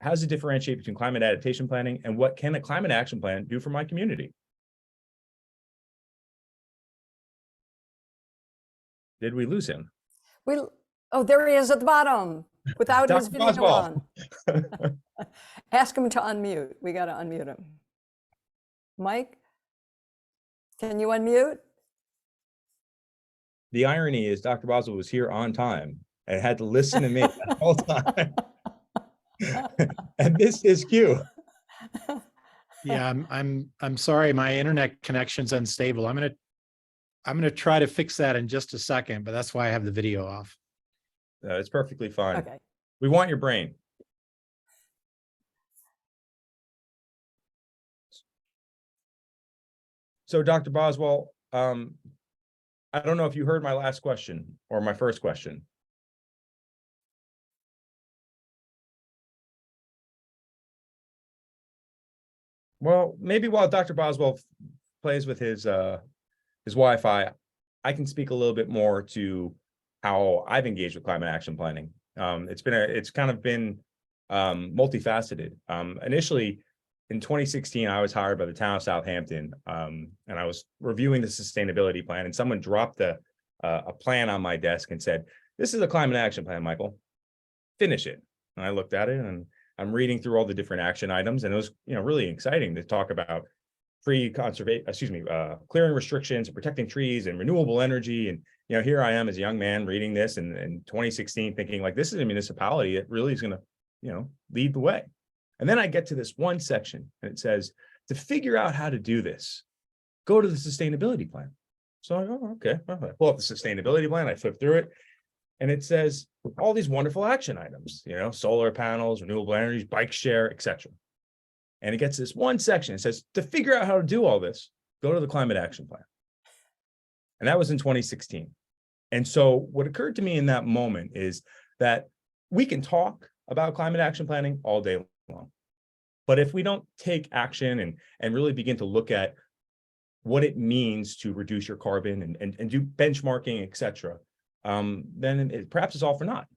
How does it differentiate between climate adaptation planning and what can a climate action plan do for my community? Did we lose him? Oh, there he is at the bottom without his video Boswell. on. Ask him to unmute. We got to unmute him. Mike, can you unmute? The irony is Dr. Boswell was here on time and had to listen to me the whole time. And this is cue. Yeah, I'm sorry, my internet connection's unstable. I'm gonna try to fix that in just a second, but that's why I have the video off. It's perfectly fine. Okay. We want your brain. So, Dr. Boswell, I don't know if you heard my last question or my first question. Well, maybe while Dr. Boswell plays with his Wi-Fi, I can speak a little bit more to how I've engaged with climate action planning. It's kind of been multifaceted. Initially, in 2016, I was hired by the town of Southampton, and I was reviewing the sustainability plan, and someone dropped a plan on my desk and said, "This is a climate action plan, Michael. Finish it." And I looked at it, and I'm reading through all the different action items, and it was, really exciting to talk about clearing restrictions and protecting trees and renewable energy. And here I am as a young man reading this in 2016, thinking like, this is a municipality that really is going to, lead the way. And then I get to this one section, and it says, to figure out how to do this, go to the sustainability plan. So I go, okay, I pull up the sustainability plan, I flip through it, and it says all these wonderful action items, solar panels, renewable energy, bike share, etc. And it gets this one section. It says, to figure out how to do all this, go to the climate action plan. And that was in 2016. And so what occurred to me in that moment is that we can talk about climate action planning all day long. But if we don't take action and really begin to look at what it means to reduce your carbon and do benchmarking, et cetera, then perhaps it's all for naught.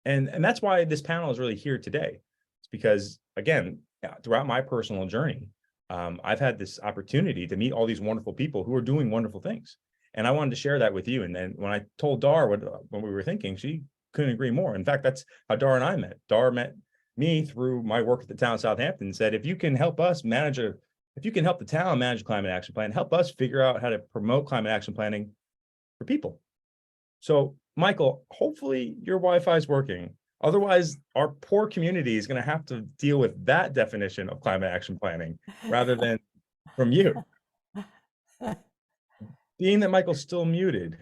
And that's why this panel is really here today. It's because, again, throughout my personal journey, I've had this opportunity to meet all these wonderful people who are doing wonderful things. And I wanted to share that with you. And then when I told Dar what we were thinking, she couldn't agree more. In fact, that's how Dar and I met. Dar met me through my work at the town of Southampton and said, if you can help us if you can help the town manage a climate action plan, help us figure out how to promote climate action planning for people. So, Michael, hopefully your Wi-Fi is working. Otherwise, our poor community is going to have to deal with that definition of climate action planning rather than from you. Being that Michael's still muted.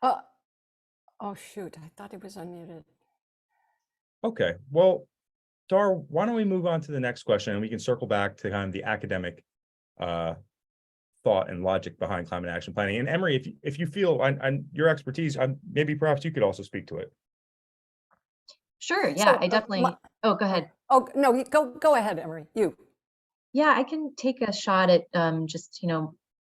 Oh, shoot. I thought he was unmuted. Okay. Well, Dar, why don't we move on to the next question and we can circle back to kind of the academic thought and logic behind climate action planning. And Emory, if you feel your expertise, maybe perhaps you could also speak to it. Sure. Yeah, I definitely. Oh, go ahead. Oh, no, go ahead, Emory. You. Yeah, I can take a shot at just,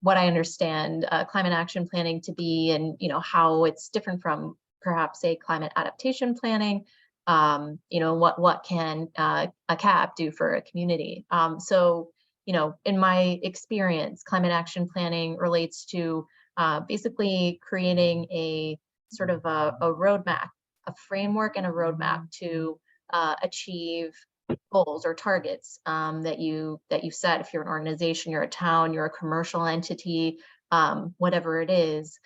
what I understand climate action planning to be and, how it's different from perhaps a climate adaptation planning. What can a CAP do for a community? So, in my experience, climate action planning relates to basically creating a sort of a roadmap, a framework and a roadmap to achieve goals or targets that you set. If you're an organization, you're a town, you're a commercial entity, whatever it is,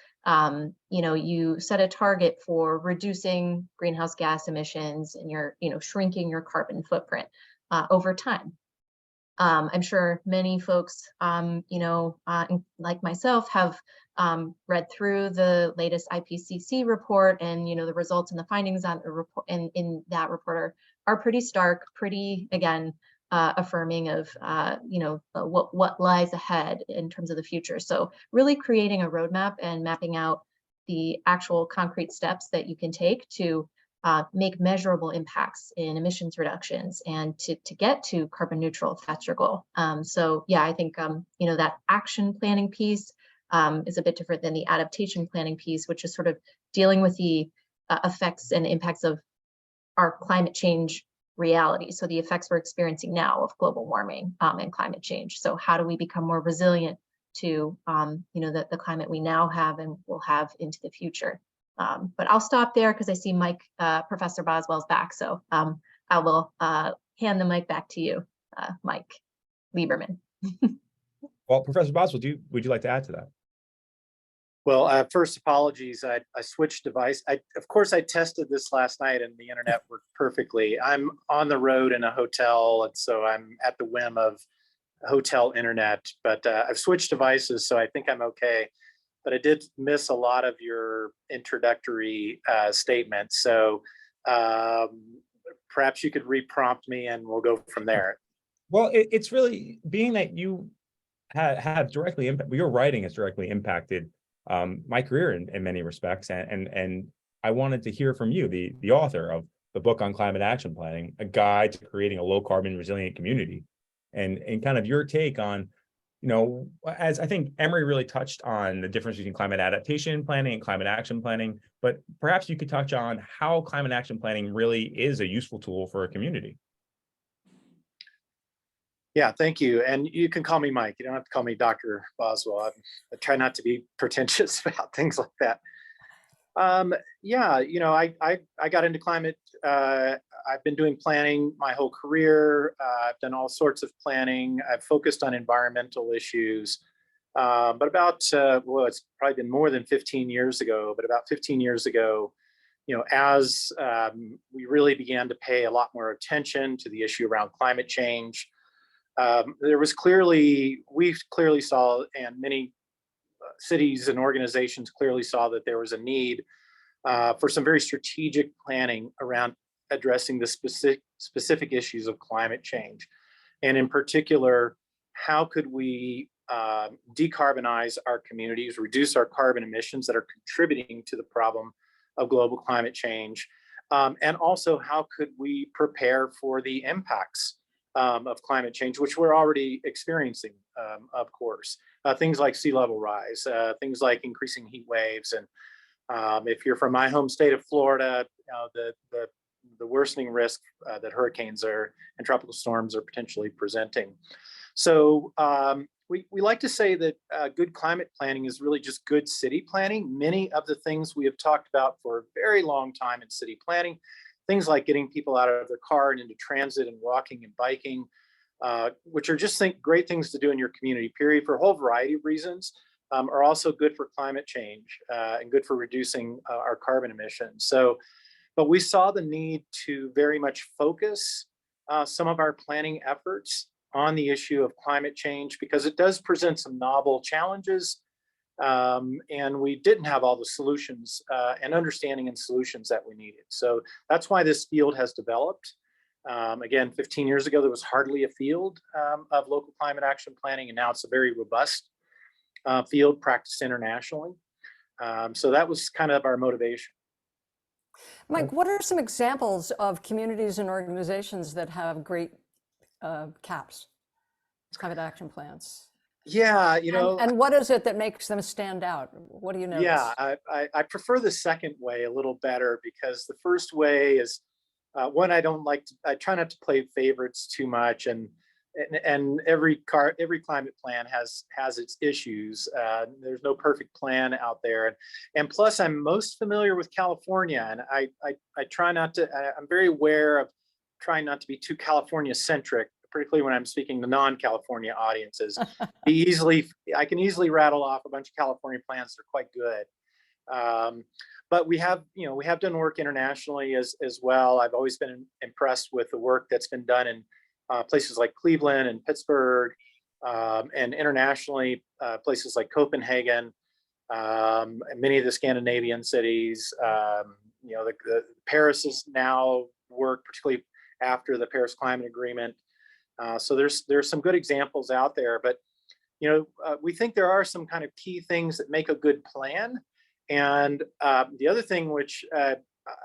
you set a target for reducing greenhouse gas emissions and you're shrinking your carbon footprint over time. I'm sure many folks, like myself, have read through the latest IPCC report, and the results and the findings on the report in that report are pretty stark, pretty affirming of what lies ahead in terms of the future. So really creating a roadmap and mapping out the actual concrete steps that you can take to make measurable impacts in emissions reductions and to get to carbon neutral if that's your goal. So yeah, I think that action planning piece is a bit different than the adaptation planning piece, which is sort of dealing with the effects and impacts of our climate change reality. So the effects we're experiencing now of global warming and climate change. So how do we become more resilient to the climate we now have and will have into the future? But I'll stop there because I see Mike, Professor Boswell's back. So I will hand the mic back to you, Mike Lieberman. Well, Professor Boswell, would you like to add to that? Well, first, apologies. I switched device. Of course, I tested this last night and the internet worked perfectly. I'm on the road in a hotel, and so I'm at the whim of hotel internet, but I've switched devices, so I think I'm okay. But I did miss a lot of your introductory statements. So perhaps you could re-prompt me and we'll go from there. Well, it's really being that you have directly impact. Your writing has directly impacted my career in many respects, and I wanted to hear from you, the author of the book on climate action planning, a guide to creating a low carbon resilient community, and kind of your take on, as I think Emory really touched on the difference between climate adaptation planning and climate action planning, but perhaps you could touch on how climate action planning really is a useful tool for a community. Yeah, thank you. And you can call me Mike. You don't have to call me Dr. Boswell. I try not to be pretentious about things like that. Yeah, I got into climate. I've been doing planning my whole career. I've done all sorts of planning. I've focused on environmental issues. But about, it's probably been more than 15 years ago, but about 15 years ago, as we really began to pay a lot more attention to the issue around climate change, we clearly saw, and many cities and organizations clearly saw, that there was a need for some very strategic planning around addressing the specific issues of climate change. And in particular, how could we decarbonize our communities, reduce our carbon emissions that are contributing to the problem of global climate change? And also, how could we prepare for the impacts of climate change, which we're already experiencing, of course. Things like sea level rise, things like increasing heat waves. And if you're from my home state of Florida, the worsening risk that hurricanes and tropical storms are potentially presenting. So we like to say that good climate planning is really just good city planning. Many of the things we have talked about for a very long time in city planning, things like getting people out of their car and into transit and walking and biking, which are just great things to do in your community, period, for a whole variety of reasons, are also good for climate change and good for reducing our carbon emissions. But we saw the need to very much focus some of our planning efforts on the issue of climate change, because it does present some novel challenges. And we didn't have all the solutions and understanding and solutions that we needed. So that's why this field has developed. Again, 15 years ago, there was hardly a field of local climate action planning, and now it's a very robust field practiced internationally. So that was kind of our motivation. Mike, what are some examples of communities and organizations that have great CAPs, climate action plans? Yeah, and what is it that makes them stand out? What do you notice? Yeah, I prefer the second way a little better, because the first way is one I try not to play favorites too much, and every climate plan has its issues. There's no perfect plan out there, and plus I'm most familiar with California, and I try not to. I'm very aware of trying not to be too California centric, particularly when I'm speaking to non-California audiences. I can easily rattle off a bunch of California plans that are quite good. But we have done work internationally as well. I've always been impressed with the work that's been done in places like Cleveland and Pittsburgh, and internationally, places like Copenhagen, and many of the Scandinavian cities. The Paris is now work, particularly after the Paris Climate Agreement. So there's some good examples out there, but we think there are some kind of key things that make a good plan. And the other thing which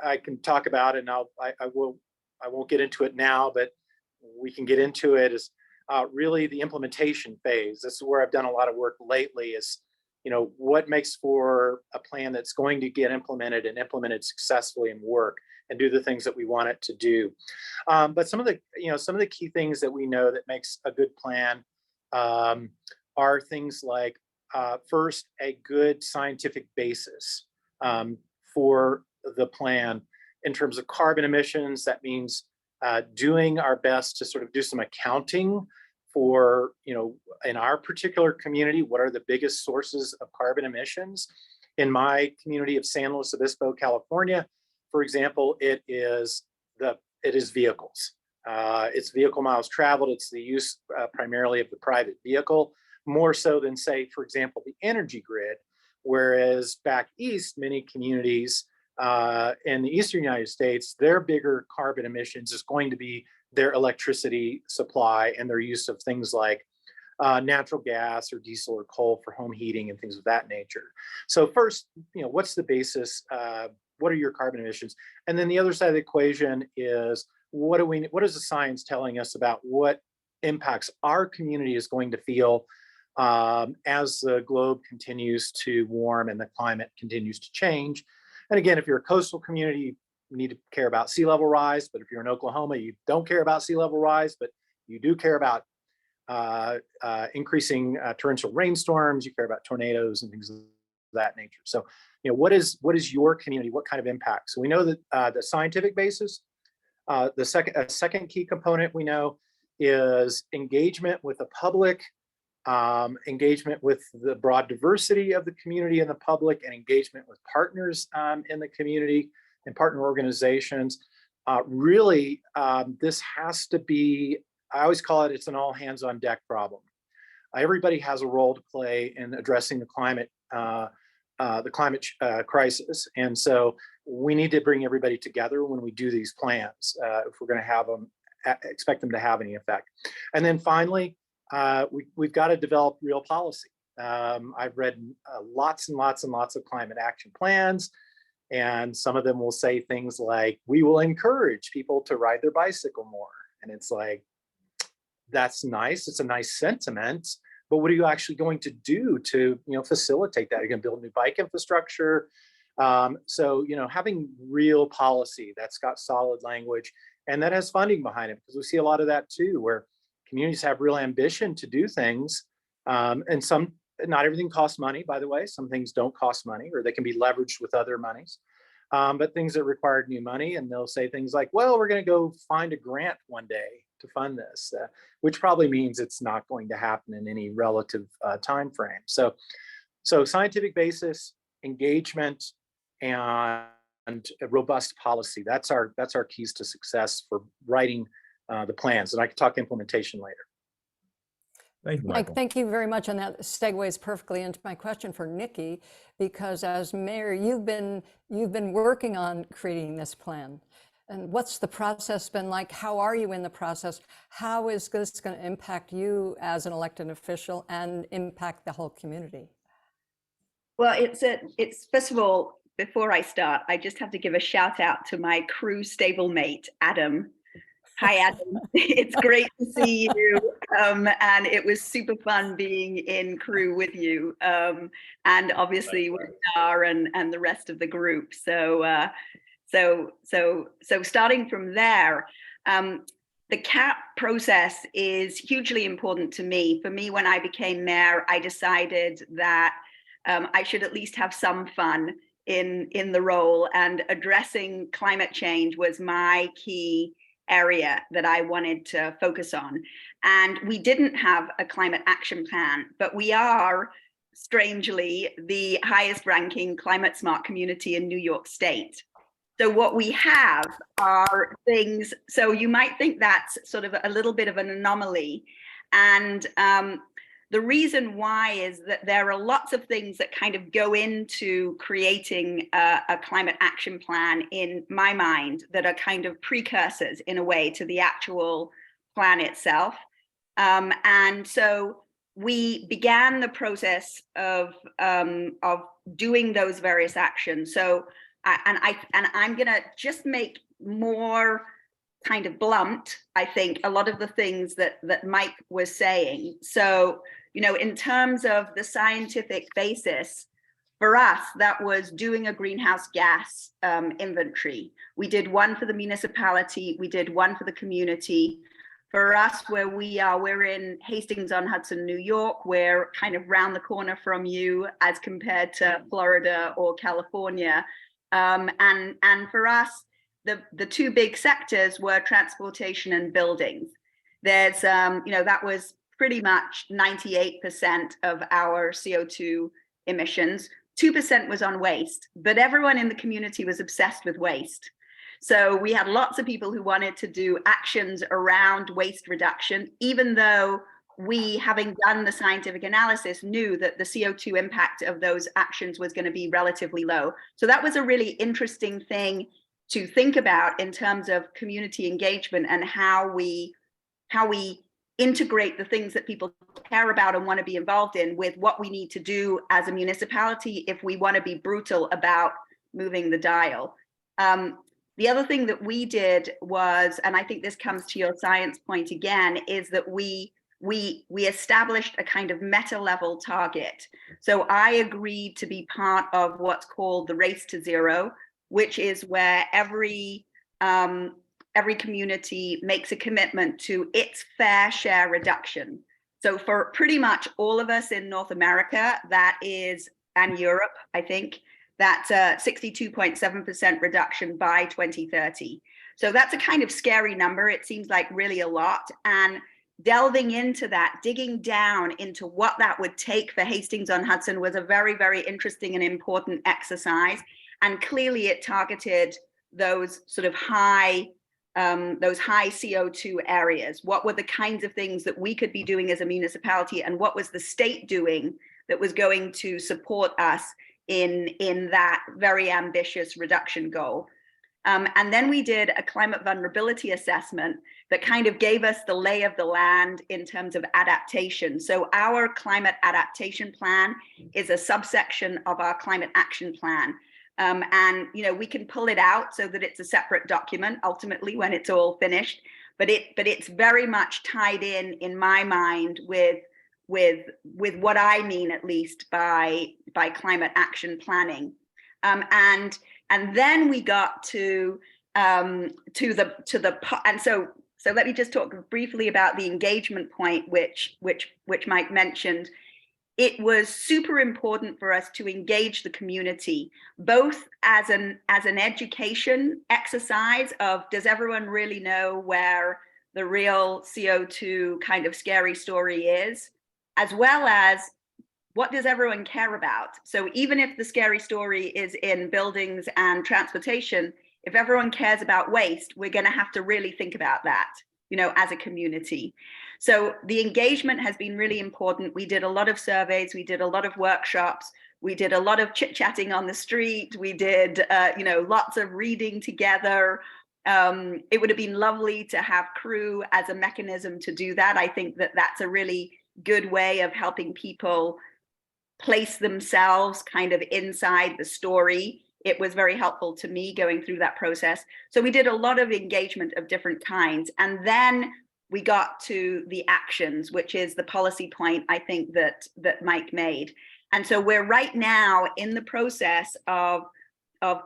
I can talk about, and I won't get into it now, but we can get into it, is really the implementation phase. This is where I've done a lot of work lately, is what makes for a plan that's going to get implemented and implemented successfully and work and do the things that we want it to do. But some of the key things that we know that makes a good plan are things like, first, a good scientific basis for the plan in terms of carbon emissions. That means doing our best to sort of do some accounting for, in our particular community, what are the biggest sources of carbon emissions? In my community of San Luis Obispo, California, for example, it is vehicles. It's vehicle miles traveled. It's the use primarily of the private vehicle, more so than, say, for example, the energy grid. Whereas back east, many communities in the eastern United States, their bigger carbon emissions is going to be their electricity supply and their use of things like natural gas or diesel or coal for home heating and things of that nature. So first, what's the basis? What are your carbon emissions? And then the other side of the equation is what is the science telling us about what impacts our community is going to feel as the globe continues to warm and the climate continues to change. And again, if you're a coastal community, you need to care about sea level rise. But if you're in Oklahoma, you don't care about sea level rise, but you do care about increasing torrential rainstorms. You care about tornadoes and things of that nature. So, what is your community? What kind of impact? So we know that the scientific basis. A second key component we know is engagement with the public, engagement with the broad diversity of the community and the public, and engagement with partners in the community and partner organizations. Really, this has to be, I always call it's an all hands on deck problem. Everybody has a role to play in addressing the climate crisis. And so we need to bring everybody together when we do these plans, if we're going to have them, expect them to have any effect. And then finally, we've got to develop real policy. I've read lots and lots and lots of climate action plans, and some of them will say things like, we will encourage people to ride their bicycle more. And it's like, that's nice. It's a nice sentiment, but what are you actually going to do to facilitate that? You're going to build a new bike infrastructure. So having real policy that's got solid language and that has funding behind it, because we see a lot of that too, where communities have real ambition to do things, and not everything costs money, by the way. Some things don't cost money, or they can be leveraged with other monies. But things that require new money, and they'll say things like, well, we're going to go find a grant one day to fund this, which probably means it's not going to happen in any relative time frame. So scientific basis, engagement, and a robust policy. That's our keys to success for writing the plans. And I can talk implementation later. Thank you, Mike, Michael. thank you very much. And that segues perfectly into my question for Niki, because as mayor, you've been working on creating this plan. And what's the process been like? How are you in the process? How is this going to impact you as an elected official and impact the whole community? Well, it's first of all, before I start, I just have to give a shout out to my crew stablemate, Adam. Hi, Adam. It's great to see you. And it was super fun being in crew with you. And obviously with Dar and the rest of the group. So starting from there, the CAP process is hugely important to me. For me, when I became mayor, I decided that I should at least have some fun in the role, and addressing climate change was my key area that I wanted to focus on. And we didn't have a climate action plan, but we are, strangely, the highest ranking climate smart community in New York State. So what we have are things, so you might think that's sort of a little bit of an anomaly. And the reason why is that there are lots of things that kind of go into creating a climate action plan, in my mind, that are kind of precursors in a way to the actual plan itself. And so we began the process of doing those various actions. So I'm gonna just make more kind of blunt, I think, a lot of the things that Mike was saying. So, you know, in terms of the scientific basis, for us, that was doing a greenhouse gas inventory. We did one for the municipality, we did one for the community. For us, where we are, we're in Hastings on Hudson, New York. We're kind of round the corner from you as compared to Florida or California. And for us, the two big sectors were transportation and buildings. There's, you know, that was pretty much 98% of our CO2 emissions. 2% was on waste, but everyone in the community was obsessed with waste. So we had lots of people who wanted to do actions around waste reduction, even though we, having done the scientific analysis, knew that the CO2 impact of those actions was going to be relatively low. So that was a really interesting thing to think about in terms of community engagement and how we integrate the things that people care about and want to be involved in with what we need to do as a municipality if we want to be brutal about moving the dial. The other thing that we did was, and I think this comes to your science point again, is that we established a kind of meta level target. So I agreed to be part of what's called the Race to Zero, which is where every community makes a commitment to its fair share reduction. So for pretty much all of us in North America, that is, and Europe, I think, that's a 62.7% reduction by 2030. So that's a kind of scary number. It seems like really a lot. And delving into that, digging down into what that would take for Hastings on Hudson was a very, very interesting and important exercise. And clearly it targeted those sort of high CO2 areas. What were the kinds of things that we could be doing as a municipality, and what was the state doing that was going to support us in that very ambitious reduction goal? And then we did a climate vulnerability assessment that kind of gave us the lay of the land in terms of adaptation. So our climate adaptation plan is a subsection of our climate action plan. And, you know, we can pull it out so that it's a separate document ultimately when it's all finished, but it's very much tied in my mind with what I mean, at least by climate action planning. And then we got so let me just talk briefly about the engagement point, which Mike mentioned. It was super important for us to engage the community, both as an education exercise of, does everyone really know where the real CO2 kind of scary story is, as well as what does everyone care about? So even if the scary story is in buildings and transportation, if everyone cares about waste, we're going to have to really think about that, you know, as a community. So the engagement has been really important. We did a lot of surveys, we did a lot of workshops, we did a lot of chit-chatting on the street, we did, you know, lots of reading together. It would have been lovely to have crew as a mechanism to do that. I think that that's a really good way of helping people place themselves kind of inside the story. It was very helpful to me going through that process. So we did a lot of engagement of different kinds. And then we got to the actions, which is the policy point I think that Mike made. And so we're right now in the process of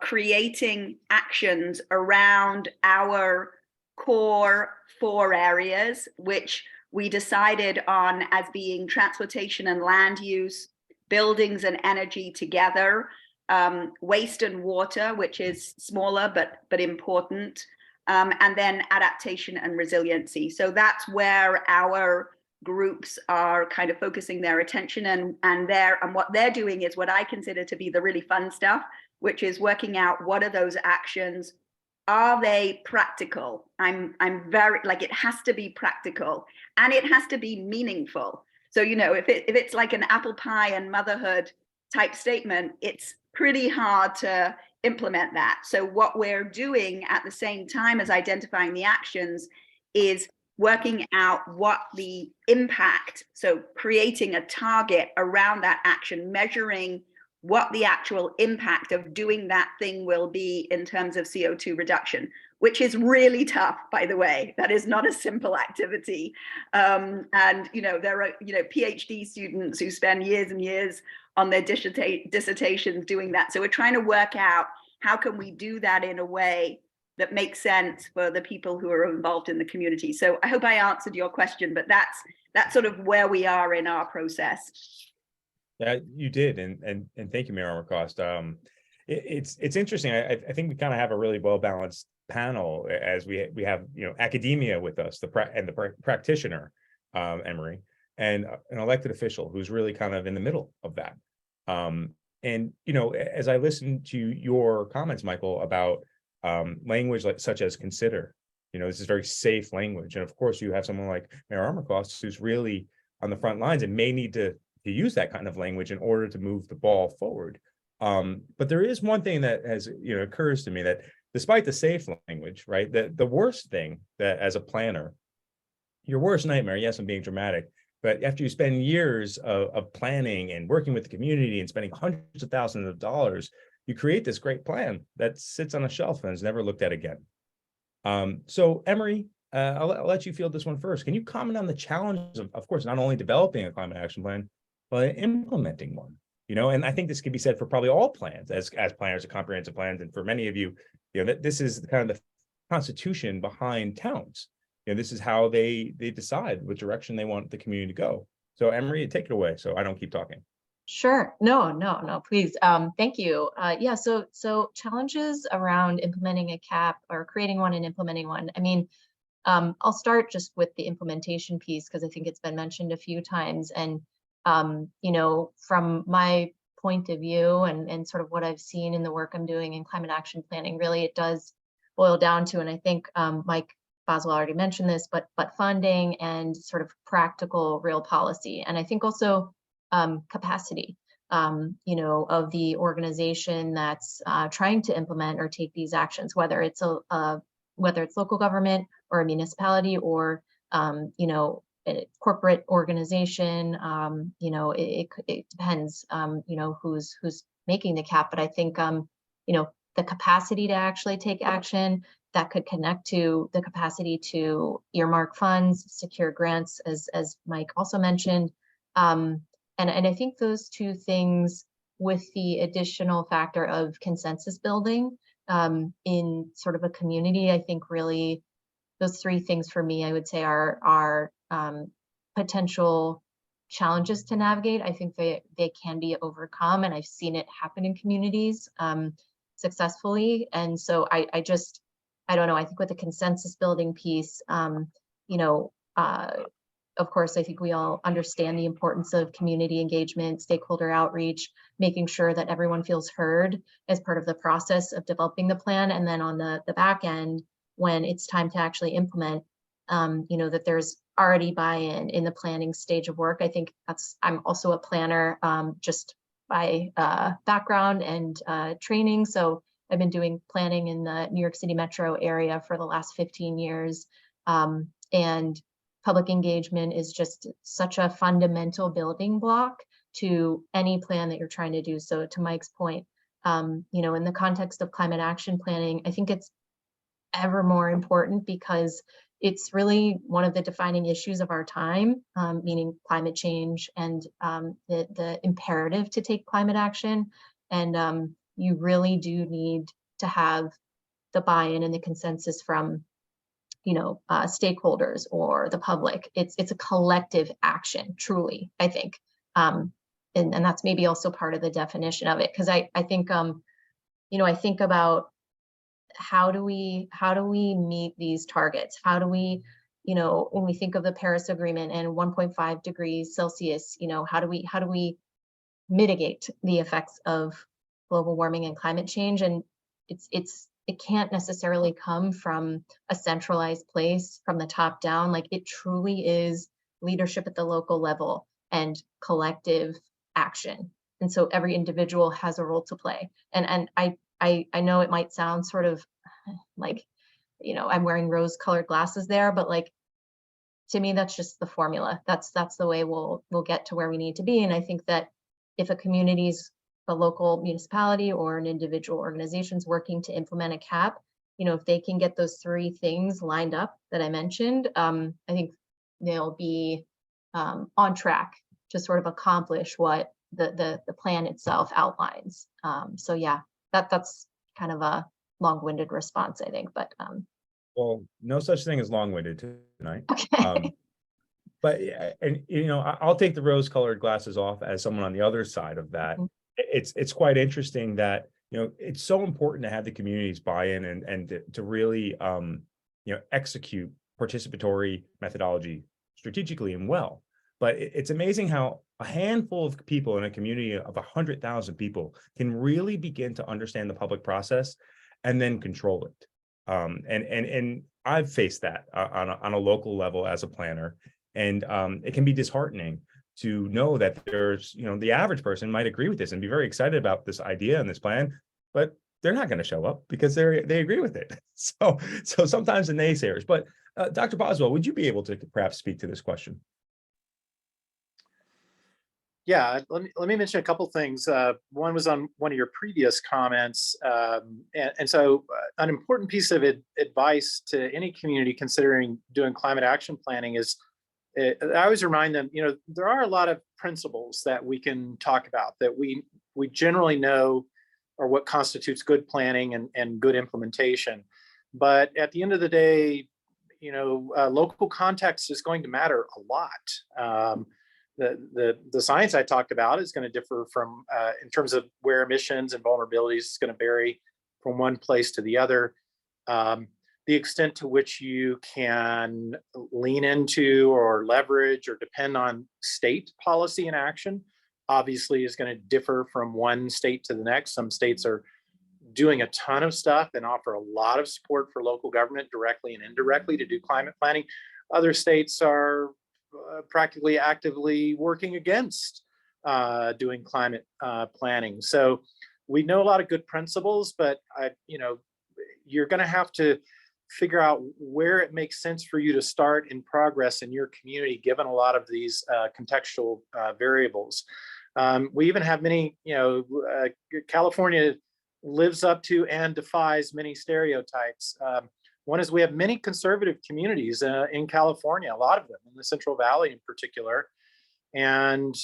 creating actions around our core 4 areas, which we decided on as being transportation and land use, buildings and energy together, waste and water, which is smaller but important, and then adaptation and resiliency. So that's where our groups are kind of focusing their attention, and what they're doing is what I consider to be the really fun stuff, which is working out what are those actions. Are they practical? I'm very, like, it has to be practical and it has to be meaningful. So, you know, if it's like an apple pie and motherhood type statement, it's pretty hard to implement that. So what we're doing at the same time as identifying the actions is working out what the impact, so creating a target around that action, measuring what the actual impact of doing that thing will be in terms of CO2 reduction. which is really tough, by the way. That is not a simple activity. And, there are, PhD students who spend years and years on their dissertations doing that. So we're trying to work out how can we do that in a way that makes sense for the people who are involved in the community. So I hope I answered your question, but that's sort of where we are in our process. Yeah, you did, and thank you, Mayor Armacost. It's interesting. I think we kind of have a really well balanced panel, as we have academia with us, the practitioner, Emory, and an elected official who's really kind of in the middle of that. And as I listened to your comments, Michael, about language such as consider, this is very safe language, and of course you have someone like Mayor Armacost who's really on the front lines and may need to use that kind of language in order to move the ball forward. But there is one thing that has, occurs to me, that despite the safe language, right, the worst thing that as a planner, your worst nightmare, yes, I'm being dramatic, but after you spend years of planning and working with the community and spending hundreds of thousands of dollars, you create this great plan that sits on a shelf and is never looked at again. So Emory, I'll let you field this one first. Can you comment on the challenges of course, not only developing a climate action plan, but implementing one? And I think this could be said for probably all plans as planners of comprehensive plans. And for many of you, that this is kind of the constitution behind towns. This is how they decide what direction they want the community to go. So Emory, take it away so I don't keep talking. Sure. No, please. Thank you. Yeah, so challenges around implementing a CAP or creating one and implementing one. I mean, I'll start just with the implementation piece because I think it's been mentioned a few times. And from my point of view and sort of what I've seen in the work I'm doing in climate action planning, really it does boil down to, and I think Mike Boswell already mentioned this, but funding and sort of practical real policy. And I think also capacity, of the organization that's trying to implement or take these actions, whether it's local government or a municipality or, a corporate organization. It depends, who's making the CAP, but I think, the capacity to actually take action that could connect to the capacity to earmark funds, secure grants, as Mike also mentioned. And I think those two things, with the additional factor of consensus building in sort of a community, I think really those three things for me, I would say are potential challenges to navigate. I think they can be overcome, and I've seen it happen in communities successfully. And so I don't know, I think with the consensus building piece, of course, I think we all understand the importance of community engagement, stakeholder outreach, making sure that everyone feels heard as part of the process of developing the plan. And then on the back end, when it's time to actually implement, that there's already buy-in in the planning stage of work. I think I'm also a planner just by background and training. So I've been doing planning in the New York City metro area for the last 15 years. And public engagement is just such a fundamental building block to any plan that you're trying to do. So to Mike's point, in the context of climate action planning, I think it's ever more important because it's really one of the defining issues of our time, meaning climate change and the imperative to take climate action. And you really do need to have the buy-in and the consensus from stakeholders or the public. It's a collective action, truly, I think. And that's maybe also part of the definition of it, because I think, I think about how do we meet these targets? How do we, when we think of the Paris Agreement and 1.5 degrees Celsius, how do we mitigate the effects of global warming and climate change? And it can't necessarily come from a centralized place from the top down. Like, it truly is leadership at the local level and collective action. And so every individual has a role to play. And I know it might sound sort of like, I'm wearing rose-colored glasses there, but like, to me, that's just the formula. That's the way we'll get to where we need to be. And I think that if a community's a local municipality or an individual organization's working to implement a CAP, if they can get those three things lined up that I mentioned, I think they'll be on track to sort of accomplish what the plan itself outlines. So yeah, that's kind of a long-winded response, I think, but Well, no such thing as long-winded tonight. okay. But and I'll take the rose-colored glasses off as someone on the other side of that. It's quite interesting that it's so important to have the community's buy-in and to really execute participatory methodology strategically and well. But it's amazing how a handful of people in a community of 100,000 people can really begin to understand the public process and then control it. And I've faced that on a local level as a planner, and it can be disheartening to know that there's the average person might agree with this and be very excited about this idea and this plan, but they're not going to show up because they agree with it. So sometimes the naysayers. But Dr. Boswell, would you be able to perhaps speak to this question? Yeah, let me mention a couple things. One was on one of your previous comments, and so an important piece of advice to any community considering doing climate action planning is, I always remind them, there are a lot of principles that we can talk about that we generally know are what constitutes good planning and good implementation. But at the end of the day, local context is going to matter a lot. The science I talked about is going to differ from in terms of where emissions and vulnerabilities is going to vary from one place to the other. The extent to which you can lean into or leverage or depend on state policy and action obviously is going to differ from one state to the next. Some states are doing a ton of stuff and offer a lot of support for local government directly and indirectly to do climate planning. Other states are practically actively working against doing climate planning. So we know a lot of good principles, but you're going to have to figure out where it makes sense for you to start in progress in your community, given a lot of these contextual variables. We even have many, California lives up to and defies many stereotypes. One is we have many conservative communities in California, a lot of them in the Central Valley in particular. And,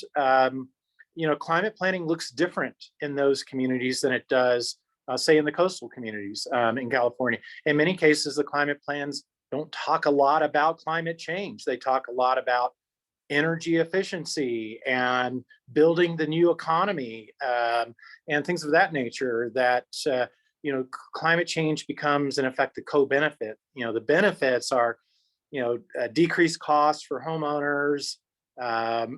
climate planning looks different in those communities than it does, say, in the coastal communities in California. In many cases, the climate plans don't talk a lot about climate change. They talk a lot about energy efficiency and building the new economy and things of that nature that climate change becomes in effect the co-benefit. The benefits are decreased costs for homeowners,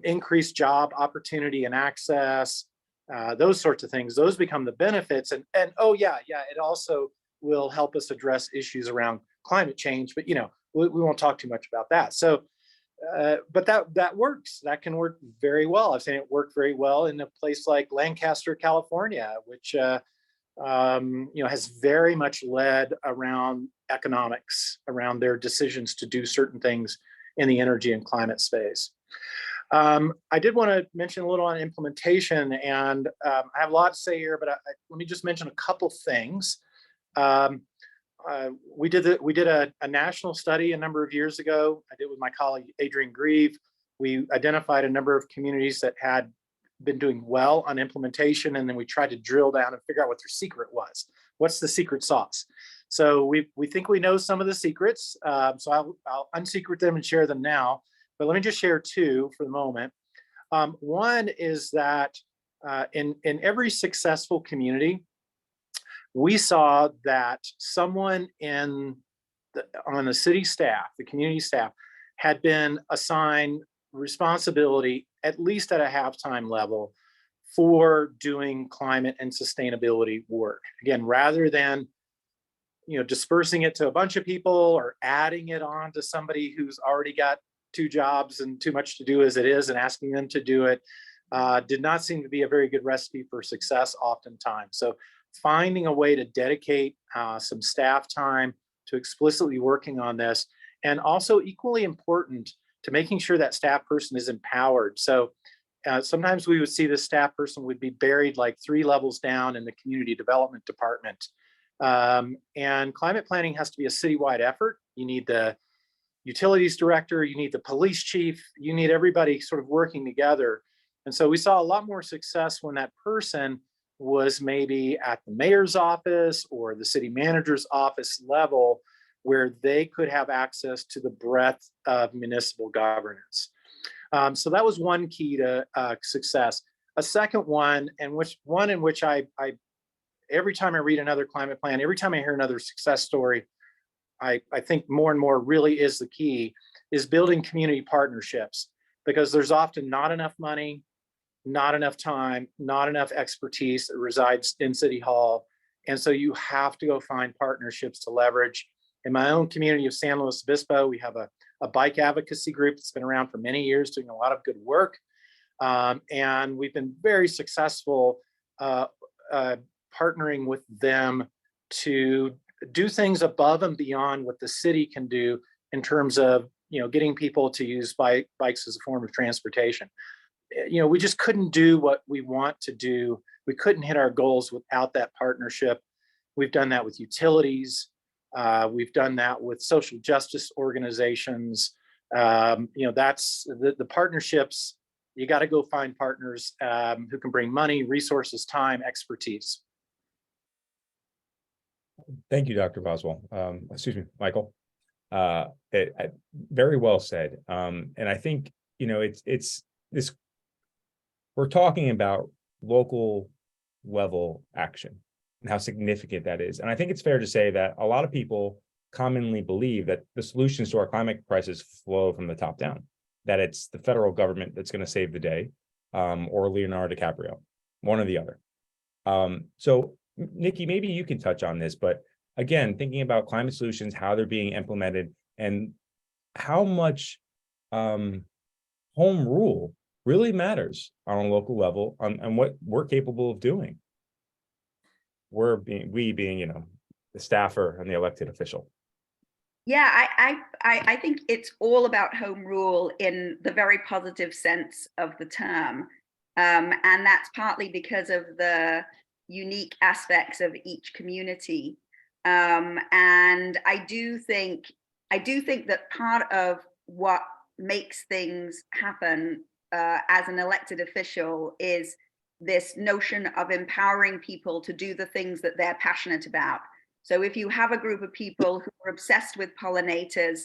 increased job opportunity and access, those sorts of things. Those become the benefits, and oh yeah, it also will help us address issues around climate change, but we won't talk too much about that. So but that works. That can work very well. I've seen it work very well in a place like Lancaster, California, which has very much led around economics, around their decisions to do certain things in the energy and climate space. I did want to mention a little on implementation, and I have a lot to say here, but let me just mention a couple things. We did a national study a number of years ago. I did with my colleague Adrian Grieve. We identified a number of communities that had been doing well on implementation, and then we tried to drill down and figure out what their secret was. What's the secret sauce? So we think we know some of the secrets. So I'll unsecret them and share them now. But let me just share two for the moment. One is that in every successful community, we saw that someone on the city staff, the community staff, had been assigned responsibility, at least at a half-time level, for doing climate and sustainability work. Again, rather than dispersing it to a bunch of people or adding it on to somebody who's already got 2 jobs and too much to do as it is and asking them to do it, did not seem to be a very good recipe for success oftentimes. So finding a way to dedicate some staff time to explicitly working on this, and also equally important to making sure that staff person is empowered. So sometimes we would see the staff person would be buried like 3 levels down in the community development department, And climate planning has to be a citywide effort. You need the utilities director, you need the police chief, you need everybody sort of working together. And so we saw a lot more success when that person was maybe at the mayor's office or the city manager's office level, where they could have access to the breadth of municipal governance. So that was one key to success. A second one, and which I every time I read another climate plan, every time I hear another success story, I think more and more really is the key, is building community partnerships, because there's often not enough money, not enough time, not enough expertise that resides in City Hall. And so you have to go find partnerships to leverage. In my own community of San Luis Obispo, we have a bike advocacy group that's been around for many years doing a lot of good work. And we've been very successful partnering with them to do things above and beyond what the city can do in terms of, getting people to use bikes as a form of transportation. We just couldn't do what we want to do. We couldn't hit our goals without that partnership. We've done that with utilities. We've done that with social justice organizations. That's the partnerships. You got to go find partners who can bring money, resources, time, expertise. Thank you, Dr. Boswell. Excuse me, Michael. Very well said. And I think, it's this, we're talking about local level action and how significant that is. And I think it's fair to say that a lot of people commonly believe that the solutions to our climate crisis flow from the top down, that it's the federal government that's going to save the day, or Leonardo DiCaprio, one or the other. So Niki, maybe you can touch on this, but again, thinking about climate solutions, how they're being implemented, and how much home rule really matters on a local level, and what we're capable of doing. We being, the staffer and the elected official. Yeah, I think it's all about home rule in the very positive sense of the term. And that's partly because of the unique aspects of each community. And I do think that part of what makes things happen as an elected official is this notion of empowering people to do the things that they're passionate about. So if you have a group of people who are obsessed with pollinators,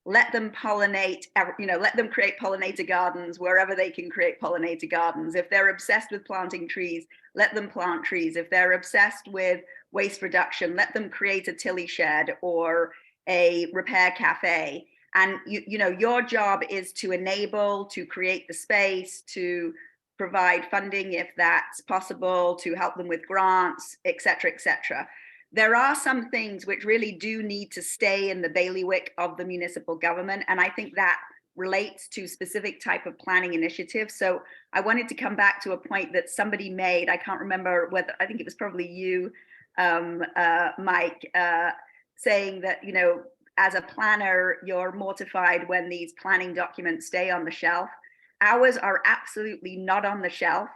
let them pollinate, let them create pollinator gardens wherever they can create pollinator gardens. If they're obsessed with planting trees, let them plant trees. If they're obsessed with waste reduction, let them create a Tilly shed or a repair cafe. And your job is to enable, to create the space, to provide funding if that's possible, to help them with grants, et cetera, et cetera. There are some things which really do need to stay in the bailiwick of the municipal government. And I think that relates to specific type of planning initiatives. So I wanted to come back to a point that somebody made. I can't remember whether, I think it was probably you, Mike, saying that, as a planner, you're mortified when these planning documents stay on the shelf. Ours are absolutely not on the shelf.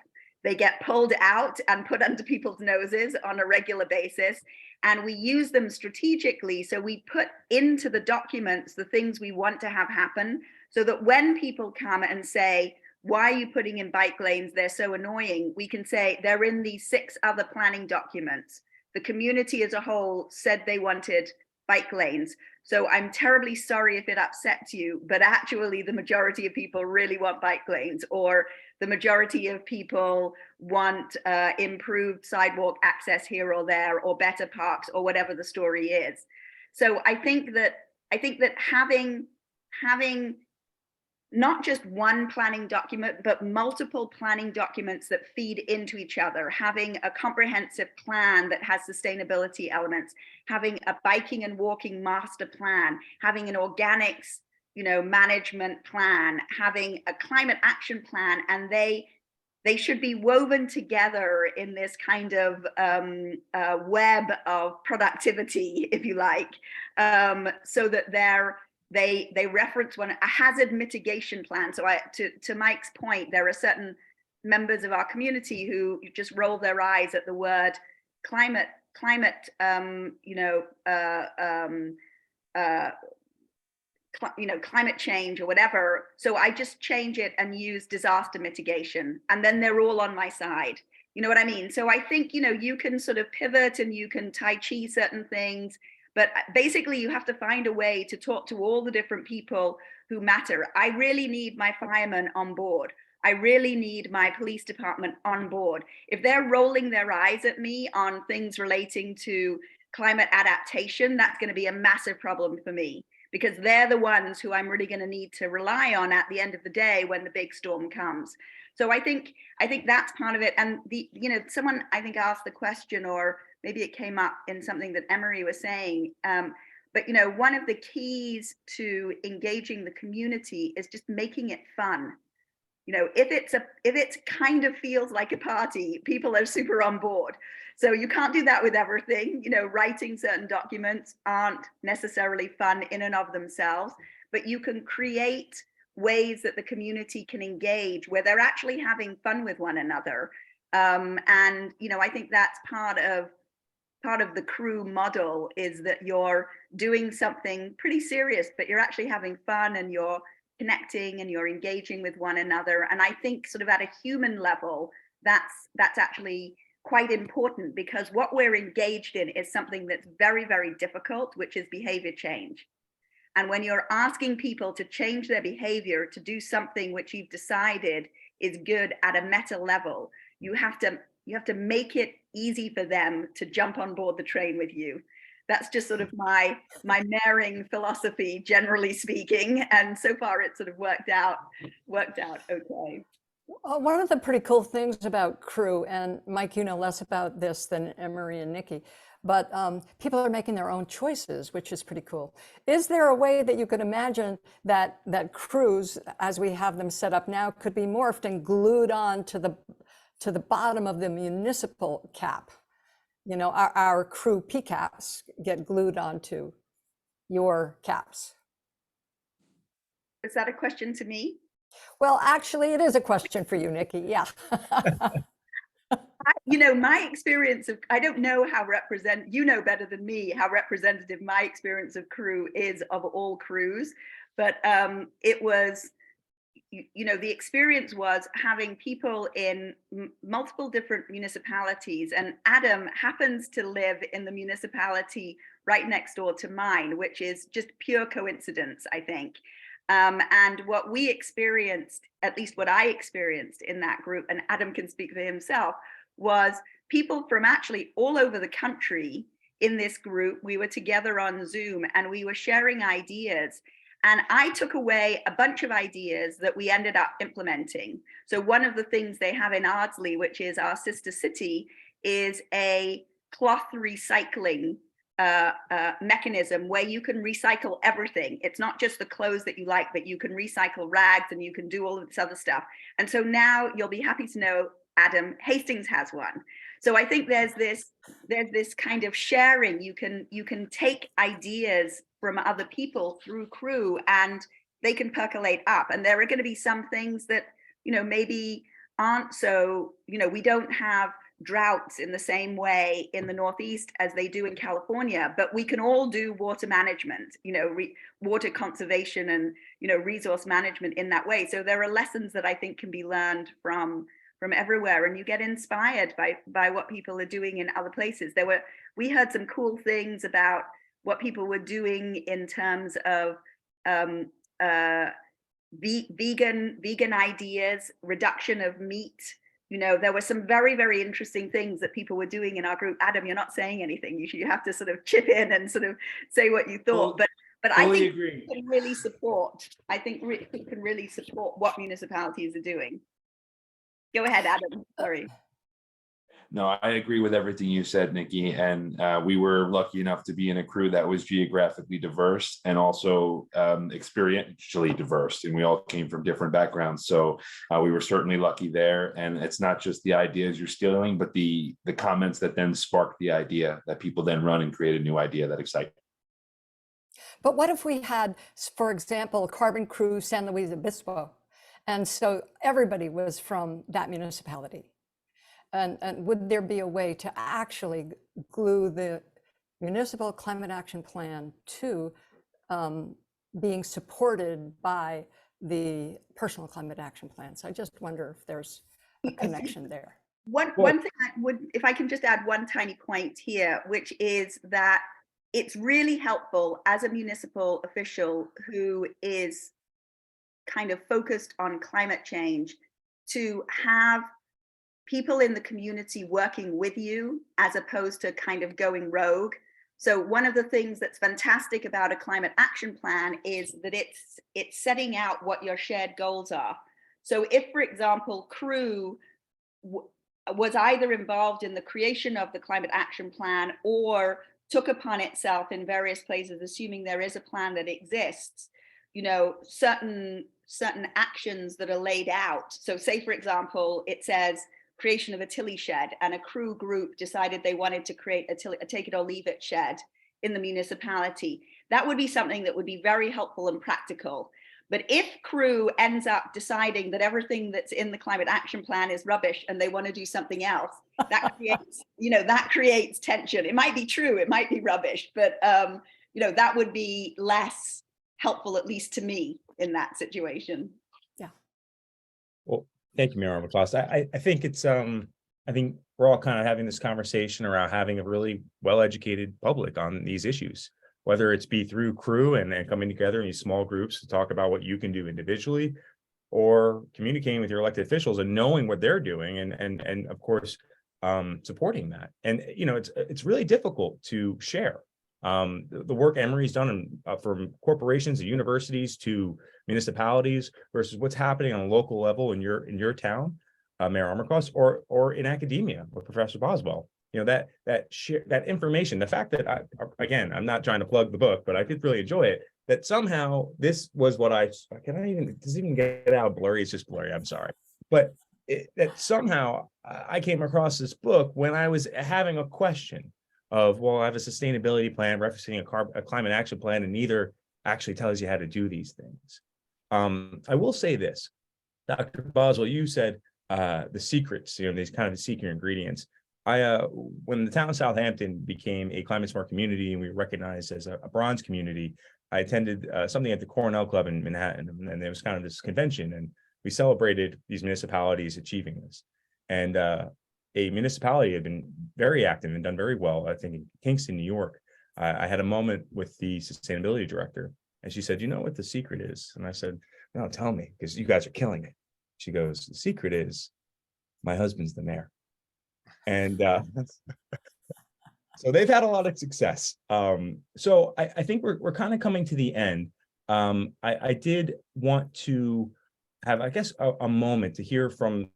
They get pulled out and put under people's noses on a regular basis. And we use them strategically. So we put into the documents the things we want to have happen, so that when people come and say, why are you putting in bike lanes? They're so annoying. We can say they're in these 6 other planning documents. The community as a whole said they wanted bike lanes. So I'm terribly sorry if it upsets you, but actually the majority of people really want bike lanes, or the majority of people want improved sidewalk access here or there, or better parks, or whatever the story is. So I think that having not just one planning document, but multiple planning documents that feed into each other, having a comprehensive plan that has sustainability elements, having a biking and walking master plan, having an organics, management plan, having a climate action plan, and they should be woven together in this kind of web of productivity, if you like, so that they reference a hazard mitigation plan. So to Mike's point, there are certain members of our community who just roll their eyes at the word climate climate, climate change or whatever. So I just change it and use disaster mitigation, and then they're all on my side. You know what I mean? So I think, you can sort of pivot and you can Tai Chi certain things, but basically you have to find a way to talk to all the different people who matter. I really need my firemen on board. I really need my police department on board. If they're rolling their eyes at me on things relating to climate adaptation, that's going to be a massive problem for me, because they're the ones who I'm really going to need to rely on at the end of the day when the big storm comes. So I think that's part of it. And someone I think asked the question, or maybe it came up in something that Emory was saying. But one of the keys to engaging the community is just making it fun. If it kind of feels like a party, people are super on board. So you can't do that with everything. Writing certain documents aren't necessarily fun in and of themselves, but you can create ways that the community can engage where they're actually having fun with one another. And I think that's part of the crew model, is that you're doing something pretty serious, but you're actually having fun and you're connecting and you're engaging with one another. And I think sort of at a human level, that's actually quite important, because what we're engaged in is something that's very, very difficult, which is behavior change. And when you're asking people to change their behavior to do something which you've decided is good at a meta level, you have to make it easy for them to jump on board the train with you. That's just sort of my mayoring philosophy, generally speaking. And so far it's sort of worked out okay. One of the pretty cool things about crew, and Mike, you know less about this than Emory and Niki, but people are making their own choices, which is pretty cool. Is there a way that you could imagine that crews, as we have them set up now, could be morphed and glued on to the bottom of the municipal cap? Our crew PCAPs get glued onto your caps. Is that a question to me? Well, actually, it is a question for you, Niki. Yeah. My experience of, I don't know how you know better than me how representative my experience of crew is of all crews, but it was, the experience was having people in multiple different municipalities, and Adam happens to live in the municipality right next door to mine, which is just pure coincidence, I think. And what we experienced, at least what I experienced in that group, and Adam can speak for himself, was people from actually all over the country in this group. We were together on Zoom and we were sharing ideas. And I took away a bunch of ideas that we ended up implementing. So one of the things they have in Ardsley, which is our sister city, is a cloth recycling mechanism where you can recycle everything. It's not just the clothes that you like, but you can recycle rags and you can do all of this other stuff. And so now you'll be happy to know, Adam, Hastings has one. So I think there's this kind of sharing. You can take ideas from other people through crew and they can percolate up. And there are going to be some things that, maybe aren't so, we don't have droughts in the same way in the Northeast as they do in California, but we can all do water management, water conservation and, resource management in that way. So there are lessons that I think can be learned from everywhere, and you get inspired by what people are doing in other places. We heard some cool things about what people were doing in terms of vegan ideas, reduction of meat. There were some very, very interesting things that people were doing in our group. Adam, you're not saying anything. You have to sort of chip in and sort of say what you thought. But I think we can really support. I think we can really support what municipalities are doing. Go ahead, Adam. Sorry. No, I agree with everything you said, Niki. And we were lucky enough to be in a crew that was geographically diverse and also experientially diverse. And we all came from different backgrounds. So we were certainly lucky there. And it's not just the ideas you're stealing, but the comments that then spark the idea that people then run and create a new idea that excites. But what if we had, for example, Carbon Crew San Luis Obispo? And so everybody was from that municipality. And would there be a way to actually glue the municipal climate action plan to being supported by the personal climate action plans? I just wonder if there's a connection there. One thing I would, if I can just add one tiny point here, which is that it's really helpful as a municipal official who is kind of focused on climate change to have people in the community working with you as opposed to kind of going rogue. So one of the things that's fantastic about a climate action plan is that it's setting out what your shared goals are. So if, for example, Crew was either involved in the creation of the climate action plan or took upon itself in various places, assuming there is a plan that exists, you know, certain actions that are laid out. So say, for example, it says creation of a Tilly shed, and a Crew group decided they wanted to create a take it or leave it shed in the municipality. That would be something that would be very helpful and practical. But if Crew ends up deciding that everything that's in the climate action plan is rubbish and they want to do something else, that creates, you know, that creates tension. It might be true, it might be rubbish, but you know, that would be less helpful, at least to me, in that situation. Yeah. Well, thank you, Mayor Armacost. I think it's I think we're all kind of having this conversation around having a really well-educated public on these issues, whether it's be through Crew and coming together in these small groups to talk about what you can do individually, or communicating with your elected officials and knowing what they're doing, and of course supporting that. And you know, it's really difficult to share the work Emory's done from corporations and universities to municipalities versus what's happening on a local level in your town, Mayor Armacost, or in academia with Professor Boswell. You know, that information, the fact that again, I'm not trying to plug the book, but I did really enjoy it, that somehow this was what does it even get out blurry? It's just blurry. I'm sorry. But that somehow I came across this book when I was having a question of, well, I have a sustainability plan referencing a climate action plan, and neither actually tells you how to do these things. I will say this, Dr. Boswell, you said the secrets, you know, these kind of secret ingredients. When the town of Southampton became a climate smart community and we were recognized as a bronze community, I attended something at the Cornell Club in Manhattan, and there was kind of this convention, and we celebrated these municipalities achieving this. And a municipality had been very active and done very well, I think in Kingston, New York. I had a moment with the sustainability director, and she said, "You know what the secret is?" And I said, "No, tell me, because you guys are killing it." She goes, "The secret is my husband's the mayor." And so they've had a lot of success. So I think we're kind of coming to the end. I did want to have, I guess, a moment to hear from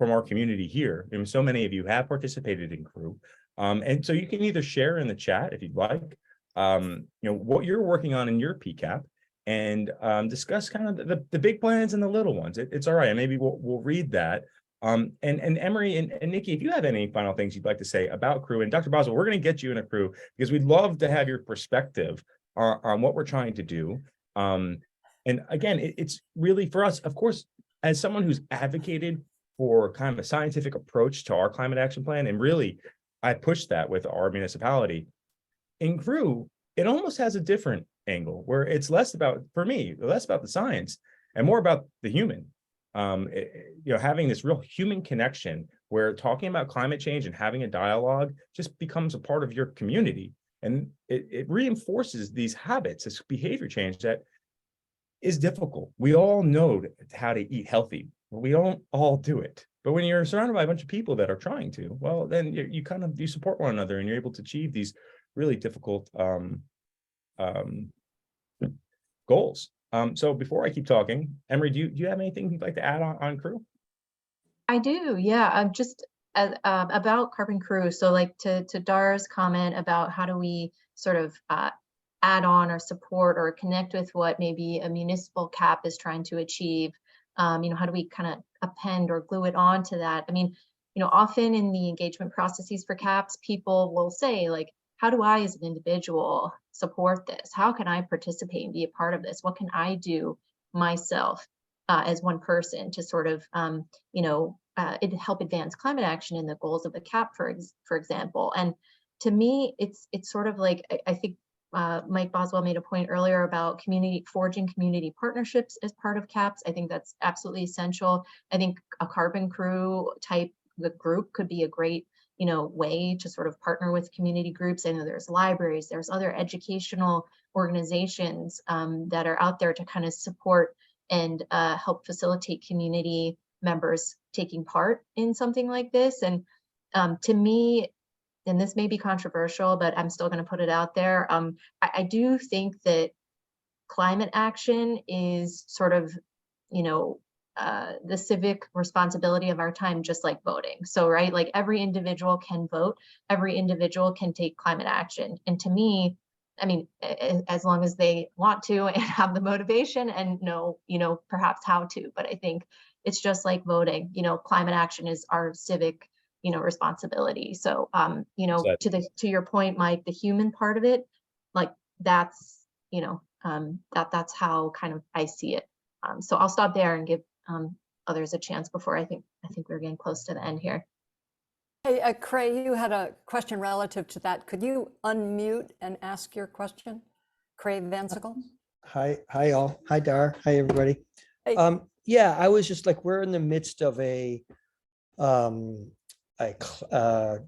our community here. I mean, so many of you have participated in Crew. And so you can either share in the chat if you'd like, you know, what you're working on in your PCAP, and discuss kind of the big plans and the little ones. It's all right. Maybe we'll read that. And Emory and Niki, if you have any final things you'd like to say about Crew, and Dr. Boswell, we're going to get you in a Crew because we'd love to have your perspective on what we're trying to do. And again, it's really for us, of course, as someone who's advocated for kind of a scientific approach to our climate action plan, and really I push that with our municipality. In Crew, it almost has a different angle where it's less about, for me, less about the science and more about the human. You know, having this real human connection where talking about climate change and having a dialogue just becomes a part of your community, and it reinforces these habits, this behavior change that is difficult. We all know how to eat healthy, but we don't all do it. But when you're surrounded by a bunch of people that are trying to, well, then you support one another, and you're able to achieve these really difficult goals. So before I keep talking, Emory, do you have anything you'd like to add on Crew? I do, yeah. Just about Carbon Crew. So like to Dar's comment about how do we sort of add on or support or connect with what maybe a municipal CAP is trying to achieve. You know, how do we kind of append or glue it onto that? I mean, you know, often in the engagement processes for CAPs, people will say like, how do I as an individual support this? How can I participate and be a part of this? What can I do myself as one person to sort of, you know, it help advance climate action and the goals of the CAP, for example. And to me, it's sort of like, I think Mike Boswell made a point earlier about forging community partnerships as part of CAPS. I think that's absolutely essential. I think a carbon crew type group could be a great, way to sort of partner with community groups. I know there's libraries, there's other educational organizations that are out there to kind of support and help facilitate community members taking part in something like this. And to me, and this may be controversial, but I'm still going to put it out there. I do think that climate action is sort of, the civic responsibility of our time, just like voting. So, right, like every individual can vote, every individual can take climate action. And to me, I mean, as long as they want to and have the motivation and know, perhaps how to, but I think it's just like voting, climate action is our civic, responsibility. So, to your point, Mike, the human part of it, like that's, that's how kind of I see it. So I'll stop there and give others a chance before I think we're getting close to the end here. Hey, Cray, you had a question relative to that. Could you unmute and ask your question? Cray Vansicle? Hi all. Hi Dar. Hi everybody. Hey. Yeah, I was just like, we're in the midst of a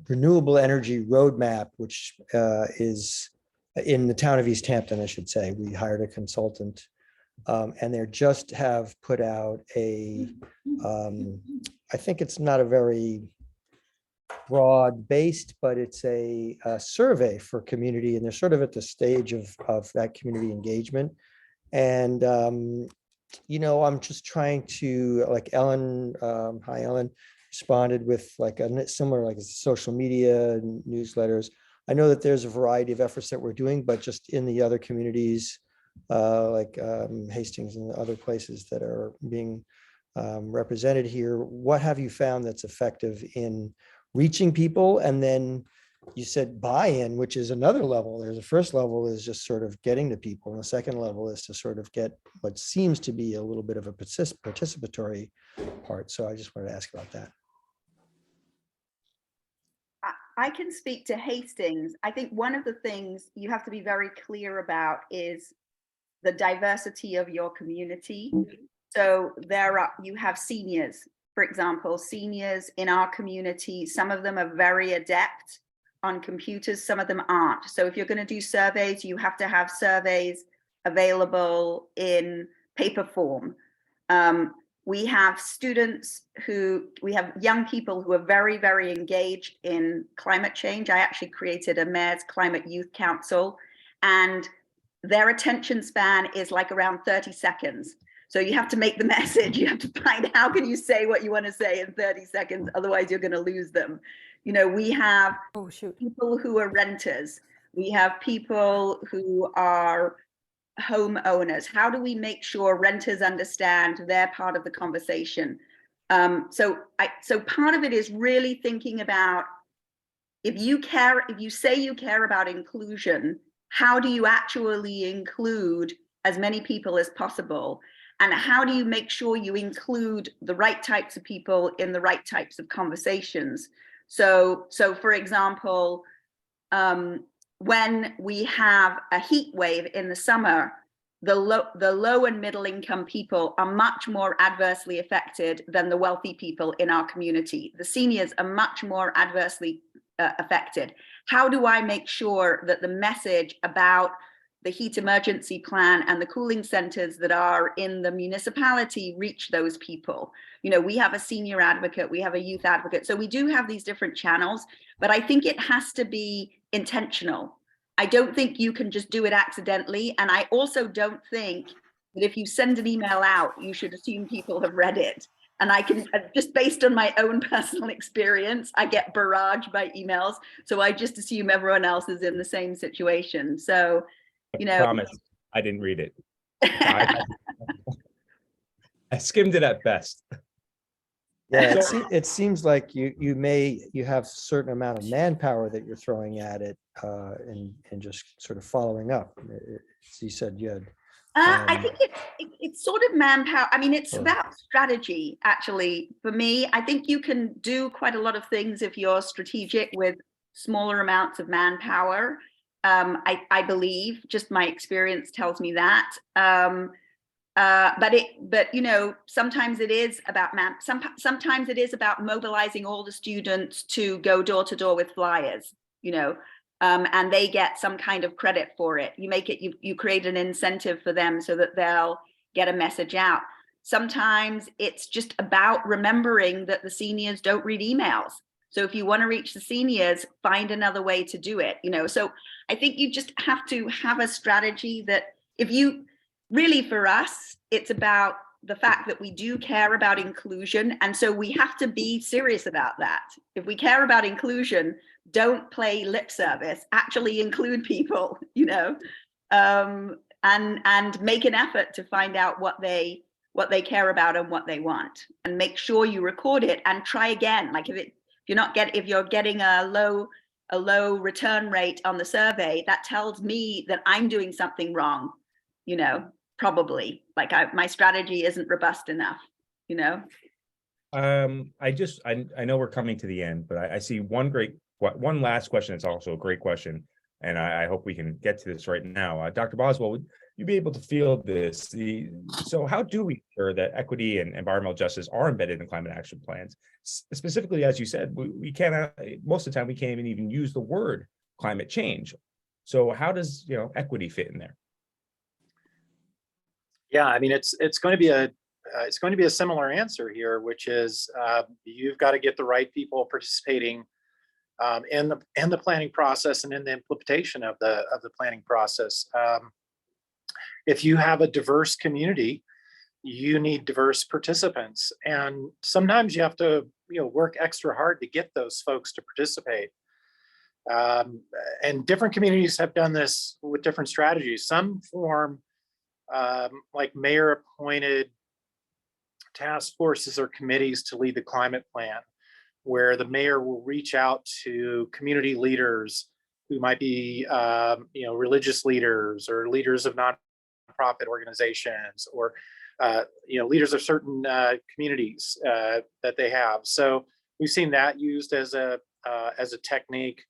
renewable energy roadmap, which is in the town of East Hampton, I should say. We hired a consultant, and they just have put out a, I think it's not a very broad-based, but it's a survey for community, and they're sort of at the stage of that community engagement. And I'm just trying to, like Ellen, hi Ellen, responded with like a similar, like social media newsletters. I know that there's a variety of efforts that we're doing, but just in the other communities, like Hastings and other places that are being represented here, what have you found that's effective in reaching people? And then you said buy-in, which is another level. There's a first level is just sort of getting to people, and the second level is to sort of get what seems to be a little bit of a participatory part. So I just wanted to ask about that. I can speak to Hastings. I think one of the things you have to be very clear about is the diversity of your community. So you have seniors, for example, seniors in our community, some of them are very adept on computers, some of them aren't. So if you're going to do surveys, you have to have surveys available in paper form. We have young people who are very, very engaged in climate change. I actually created a Mayor's Climate Youth Council, and their attention span is like around 30 seconds. So you have to make the message, you have to find how can you say what you want to say in 30 seconds, otherwise you're going to lose them. We have people who are renters. We have people who are homeowners. How do we make sure renters understand they're part of the conversation? So part of it is really thinking about, if you say you care about inclusion, how do you actually include as many people as possible? And how do you make sure you include the right types of people in the right types of conversations? So for example, when we have a heat wave in the summer, the low and middle income people are much more adversely affected than the wealthy people in our community. The seniors are much more adversely affected. How do I make sure that the message about the heat emergency plan and the cooling centers that are in the municipality reach those people? We have a senior advocate, we have a youth advocate. So we do have these different channels, but I think it has to be intentional. I don't think you can just do it accidentally. And I also don't think that if you send an email out, you should assume people have read it. And I can, just based on my own personal experience, I get barraged by emails. So I just assume everyone else is in the same situation. So, I promise I didn't read it. I skimmed it at best. Yeah, it seems like you have a certain amount of manpower that you're throwing at it, and just sort of following up. You said you had I think it's sort of manpower. I mean, it's Sure. about strategy, actually. For me, I think you can do quite a lot of things if you're strategic with smaller amounts of manpower. I believe, just my experience tells me that. But you know, sometimes it is about sometimes it is about mobilizing all the students to go door to door with flyers, you know. And they get some kind of credit for it. You make it, you create an incentive for them so that they'll get a message out. Sometimes it's just about remembering that the seniors don't read emails. So if you want to reach the seniors, find another way to do it, you know. So I think you just have to have a strategy that if you really, for us, it's about the fact that we do care about inclusion. And so we have to be serious about that. If we care about inclusion, don't play lip service, actually include people, you know, and make an effort to find out what they care about and what they want, and make sure you record it and try again. Like if you're getting a low return rate on the survey, that tells me that I'm doing something wrong, you know, probably like my strategy isn't robust enough, you know. I know we're coming to the end, but I see one last question. It's also a great question, and I hope we can get to this right now. Dr. Boswell, would you be able to field this? So how do we ensure that equity and environmental justice are embedded in climate action plans? Specifically, as you said, we cannot, most of the time we can't even use the word climate change. So how does, you know, equity fit in there? Yeah, I mean, it's going to be a similar answer here, which is you've got to get the right people participating in the planning process and in the implementation of the planning process. If you have a diverse community, you need diverse participants, and sometimes you have to, you know, work extra hard to get those folks to participate. And different communities have done this with different strategies. Some form like mayor-appointed task forces or committees to lead the climate plan, where the mayor will reach out to community leaders who might be, you know, religious leaders or leaders of nonprofit organizations, or you know, leaders of certain communities that they have. So we've seen that used as a technique.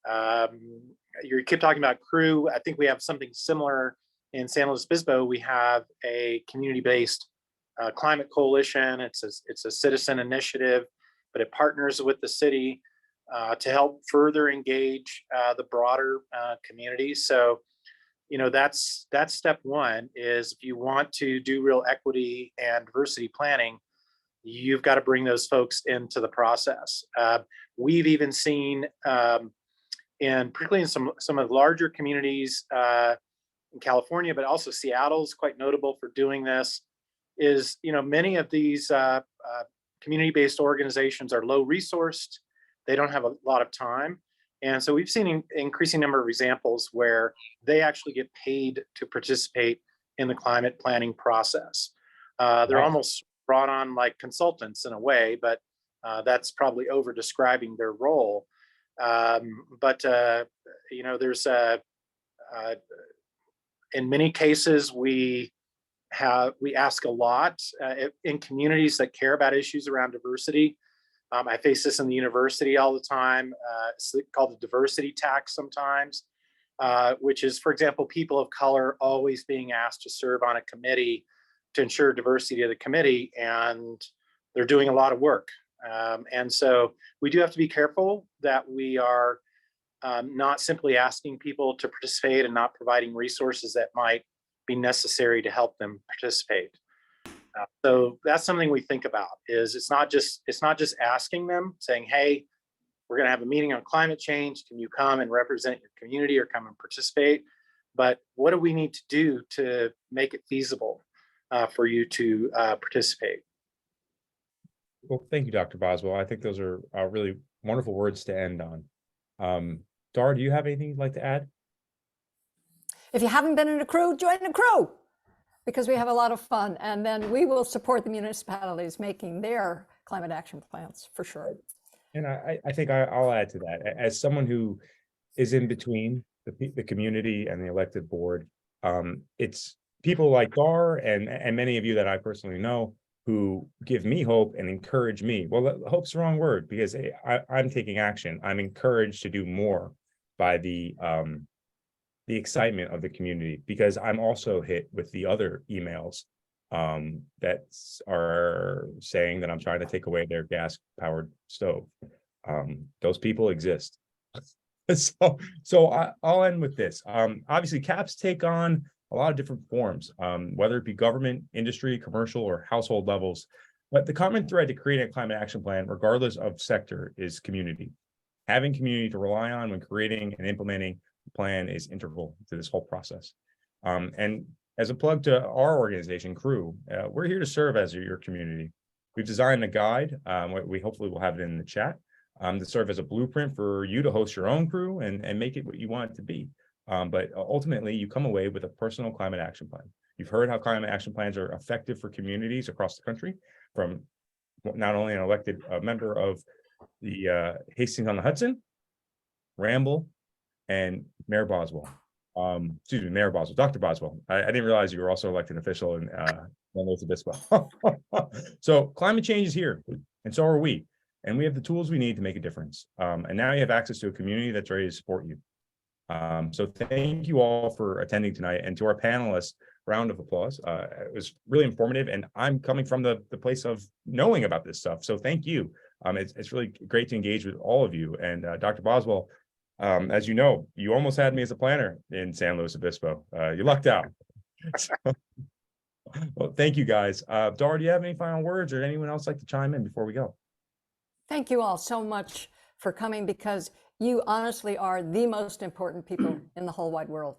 You keep talking about CREW. I think we have something similar in San Luis Obispo. We have a community-based climate coalition. It's a citizen initiative, but it partners with the city to help further engage the broader community. So, you know, that's step one. Is if you want to do real equity and diversity planning, you've got to bring those folks into the process. We've even seen, particularly in some of the larger communities in California, but also Seattle's quite notable for doing this, is, you know, many of these community-based organizations are low resourced. They don't have a lot of time. And so we've seen an increasing number of examples where they actually get paid to participate in the climate planning process. They're almost brought on like consultants in a way, but that's probably over describing their role. But you know, there's in many cases we ask a lot in communities that care about issues around diversity. I face this in the university all the time. It's called the diversity tax sometimes, which is, for example, people of color always being asked to serve on a committee to ensure diversity of the committee, and they're doing a lot of work. And so we do have to be careful that we are not simply asking people to participate and not providing resources that might be necessary to help them participate. So that's something we think about. Is it's not just asking them, saying, hey, we're going to have a meeting on climate change. Can you come and represent your community or come and participate? But what do we need to do to make it feasible for you to participate? Well, thank you, Dr. Boswell. I think those are really wonderful words to end on. Dara, do you have anything you'd like to add? If you haven't been in a CREW, join a CREW, because we have a lot of fun, and then we will support the municipalities making their climate action plans for sure. And I think I'll add to that. As someone who is in between the community and the elected board, it's people like Dar and many of you that I personally know who give me hope and encourage me. Well, hope's the wrong word, because I'm taking action. I'm encouraged to do more by the excitement of the community, because I'm also hit with the other emails that are saying that I'm trying to take away their gas powered stove. Those people exist. I'll end with this. Obviously, CAPs take on a lot of different forms, whether it be government, industry, commercial, or household levels. But the common thread to creating a climate action plan, regardless of sector, is community. Having community to rely on when creating and implementing a plan is integral to this whole process. And as a plug to our organization, Crew, we're here to serve as your community. We've designed a guide, we hopefully will have it in the chat, to serve as a blueprint for you to host your own crew and make it what you want it to be. But ultimately, you come away with a personal climate action plan. You've heard how climate action plans are effective for communities across the country, from not only an elected member of the Hastings on the Hudson, Ramboll, and Mayor Boswell. Excuse me, Mayor Boswell, Dr. Boswell. I didn't realize you were also elected official in San Luis Obispo. So climate change is here, and so are we. And we have the tools we need to make a difference. And now you have access to a community that's ready to support you. So thank you all for attending tonight, and to our panelists, round of applause. It was really informative, and I'm coming from the place of knowing about this stuff. So thank you. It's really great to engage with all of you. And Dr. Boswell, as you know, you almost had me as a planner in San Luis Obispo. You lucked out. So, well, thank you guys. Dar, do you have any final words, or anyone else like to chime in before we go? Thank you all so much for coming, because you honestly are the most important people in the whole wide world.